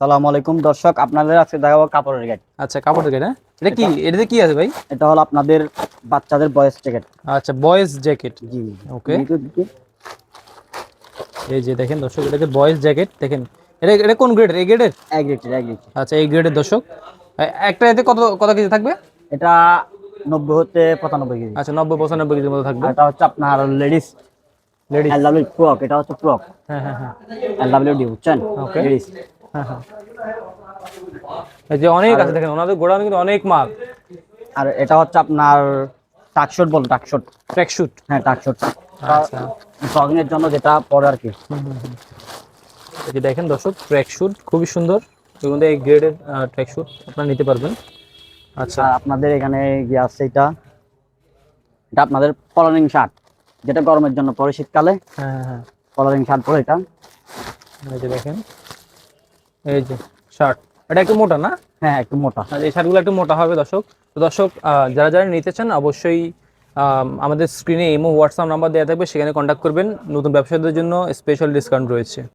সালামু আলাইকুম দর্শক, আপনাদের আজকে দেখাবো কাপড়ের গাইড। আচ্ছা, কাপড়ের গায়ে না? এটা কি, এটাতে কি আছে ভাই? এটা হলো আপনাদের বাচ্চাদের বয়স জ্যাকেট। আচ্ছা, বয়েজ জ্যাকেট। জি। ওকে, একটু দেখি। এই যে দেখেন দর্শক, এটাকে বয়েজ জ্যাকেট দেখেন। এটা এটা কোন গ্রেডের? এই গ্রেডের? এক লিটার এক লিটার। আচ্ছা, এই গ্রেডের দর্শক। একটা এতে কত কত কেজি থাকবে? এটা 90 হতে 95 কেজি। আচ্ছা, 90 95 কেজির মতো থাকবে। আর এটা হচ্ছে আপনার লেডিস লেডিস? এলডব্লিউ ফ্রক। এটা হচ্ছে ফ্রক হ্যাঁ হ্যাঁ হ্যাঁ। এলডব্লিউ ডি, বুঝছেন? ওকে। লেডিস। হ্যাঁ হ্যাঁ। এই যে অনেক আর আছে দেখেন, ওনাদের গোডাউনে কিন্তু অনেক মাল। আর এটা হচ্ছে আপনার টাকশট, বল টাকশট। Track shoot. হ্যাঁ, টাকশট। আচ্ছা। জগিং এর জন্য যেটা পরে আর কি। এই যে দেখেন দর্শক, ট্র্যাক শুট খুবই সুন্দর। এগুলো এই গ্রেডের ট্র্যাক শুট আপনারা নিতে পারবেন। আচ্ছা। আর আপনাদের এখানে গিয়ে আছে এটা এটা আপনাদের কলারিং শার্ট, যেটা গরমের জন্য পরে শীতকালে হ্যাঁ হ্যাঁ হ্যাঁ। কলারিং শার্ট পরে এটা। এই যে দেখেন, এই যে শার্ট, এটা একটু মোটা না? হ্যাঁ, একটু মোটা। আর এই শার্টগুলো একটু মোটা হবে দর্শক। তো দর্শক, যারা যারা নিতে চান অবশ্যই আমাদের স্ক্রিনে ইমো হোয়াটসঅ্যাপ নাম্বার দেওয়া থাকবে, সেখানে কন্ট্যাক্ট করবেন। নতুন ব্যবসায়ীদের জন্য স্পেশাল ডিসকাউন্ট রয়েছে।